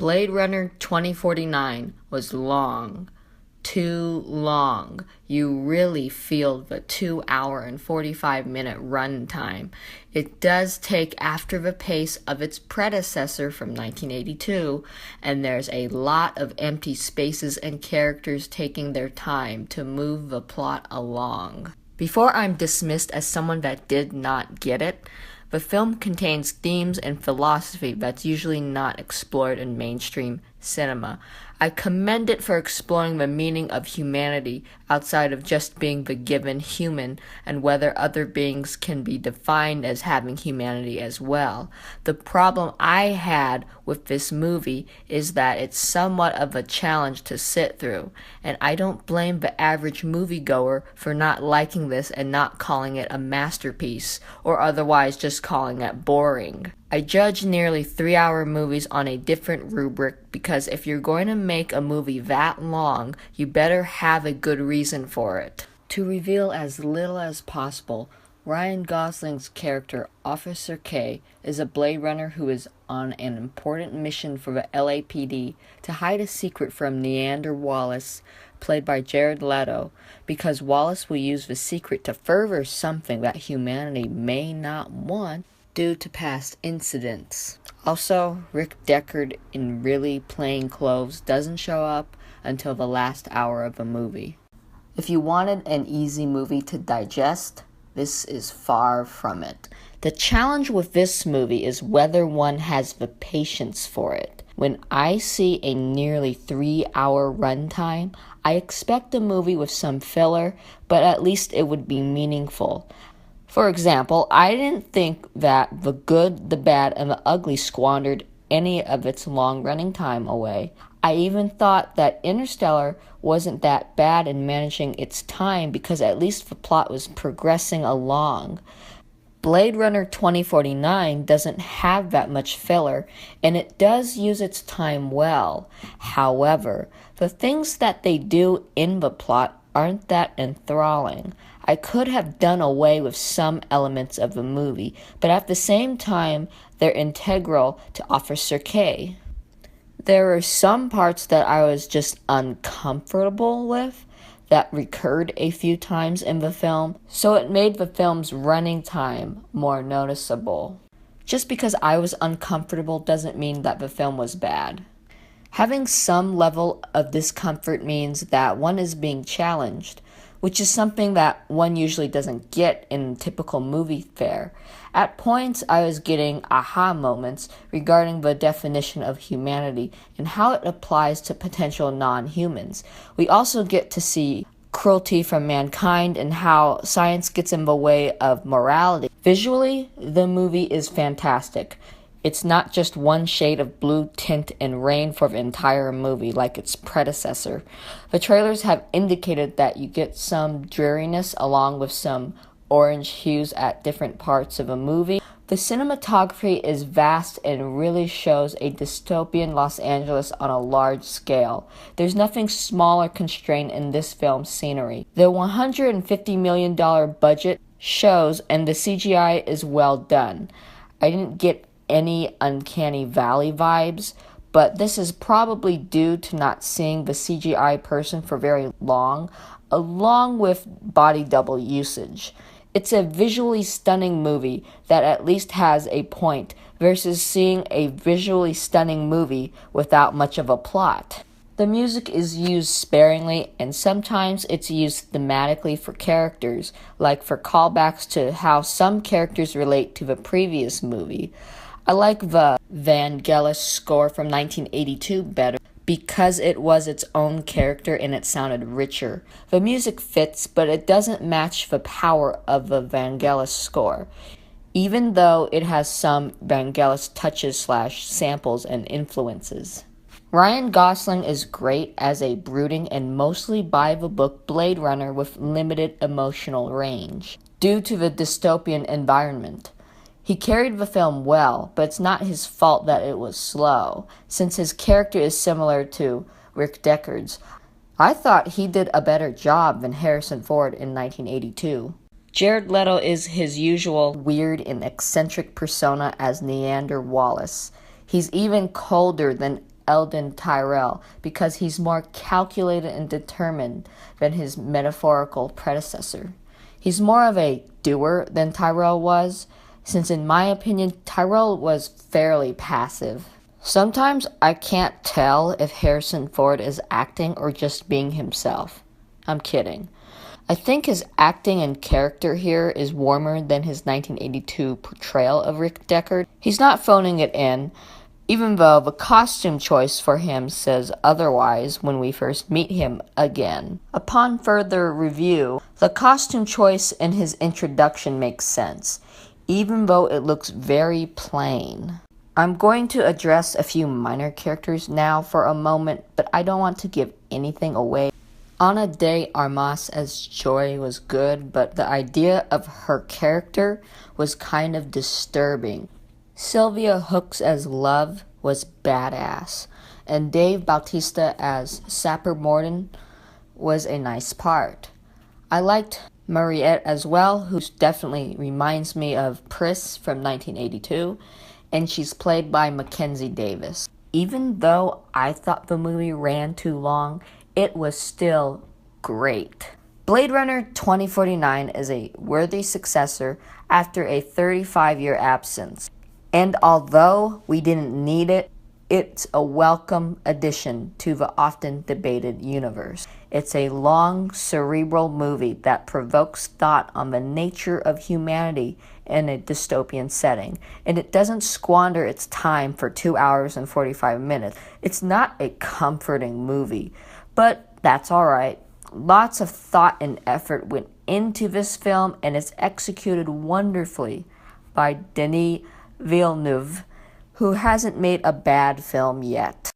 Blade Runner 2049 was long. Too long. You really feel the 2 hour and 45-minute run time. It does take after the pace of its predecessor from 1982, and there's a lot of empty spaces and characters taking their time to move the plot along. Before I'm dismissed as someone that did not get it, the film contains themes and philosophy that's usually not explored in mainstream cinema. I commend it for exploring the meaning of humanity outside of just being the given human and whether other beings can be defined as having humanity as well. The problem I had with this movie is that it's somewhat of a challenge to sit through, and I don't blame the average moviegoer for not liking this and not calling it a masterpiece, or otherwise just calling it boring. I judge nearly 3-hour movies on a different rubric because if you're going to make a movie that long, you better have a good reason for it. To reveal as little as possible, Ryan Gosling's character, Officer K, is a Blade Runner who is on an important mission for the LAPD to hide a secret from Neander Wallace, played by Jared Leto, because Wallace will use the secret to further something that humanity may not want due to past incidents. Also, Rick Deckard in really plain clothes doesn't show up until the last hour of the movie. If you wanted an easy movie to digest, this is far from it. The challenge with this movie is whether one has the patience for it. When I see a nearly 3-hour runtime, I expect a movie with some filler, but at least it would be meaningful. For example, I didn't think that The Good, the Bad, and the Ugly squandered any of its long running time away. I even thought that Interstellar wasn't that bad in managing its time because at least the plot was progressing along. Blade Runner 2049 doesn't have that much filler, and it does use its time well. However, the things that they do in the plot aren't that enthralling. I could have done away with some elements of the movie, but at the same time, they're integral to Officer K. There are some parts that I was just uncomfortable with that recurred a few times in the film, so it made the film's running time more noticeable. Just because I was uncomfortable doesn't mean that the film was bad. Having some level of discomfort means that one is being challenged, which is something that one usually doesn't get in typical movie fare. At points, I was getting aha moments regarding the definition of humanity and how it applies to potential non-humans. We also get to see cruelty from mankind and how science gets in the way of morality. Visually, the movie is fantastic. It's not just one shade of blue tint and rain for the entire movie like its predecessor. The trailers have indicated that you get some dreariness along with some orange hues at different parts of a movie. The cinematography is vast and really shows a dystopian Los Angeles on a large scale. There's nothing small or constrained in this film's scenery. The $150 million budget shows and the CGI is well done. I didn't get any Uncanny Valley vibes, but this is probably due to not seeing the CGI person for very long, along with body double usage. It's a visually stunning movie that at least has a point versus seeing a visually stunning movie without much of a plot. The music is used sparingly, and sometimes it's used thematically for characters, like for callbacks to how some characters relate to the previous movie. I like the Vangelis score from 1982 better because it was its own character and it sounded richer. The music fits, but it doesn't match the power of the Vangelis score, even though it has some Vangelis touches / samples and influences. Ryan Gosling is great as a brooding and mostly by-the-book Blade Runner with limited emotional range, due to the dystopian environment. He carried the film well, but it's not his fault that it was slow, since his character is similar to Rick Deckard's. I thought he did a better job than Harrison Ford in 1982. Jared Leto is his usual weird and eccentric persona as Neander Wallace. He's even colder than Eldon Tyrell because he's more calculated and determined than his metaphorical predecessor. He's more of a doer than Tyrell was, since in my opinion, Tyrell was fairly passive. Sometimes I can't tell if Harrison Ford is acting or just being himself. I'm kidding. I think his acting and character here is warmer than his 1982 portrayal of Rick Deckard. He's not phoning it in, even though the costume choice for him says otherwise when we first meet him again. Upon further review, the costume choice in his introduction makes sense, even though it looks very plain. I'm going to address a few minor characters now for a moment, but I don't want to give anything away. Ana de Armas as Joy was good, but the idea of her character was kind of disturbing. Sylvia Hooks as Love was badass, and Dave Bautista as Sapper Morden was a nice part. I liked Mariette as well, who definitely reminds me of Pris from 1982, and she's played by Mackenzie Davis. Even though I thought the movie ran too long, it was still great. Blade Runner 2049 is a worthy successor after a 35-year absence. And although we didn't need it, it's a welcome addition to the often debated universe. It's a long, cerebral movie that provokes thought on the nature of humanity in a dystopian setting, and it doesn't squander its time for 2 hours and 45 minutes. It's not a comforting movie, but that's alright. Lots of thought and effort went into this film, and it's executed wonderfully by Denis Villeneuve, who hasn't made a bad film yet.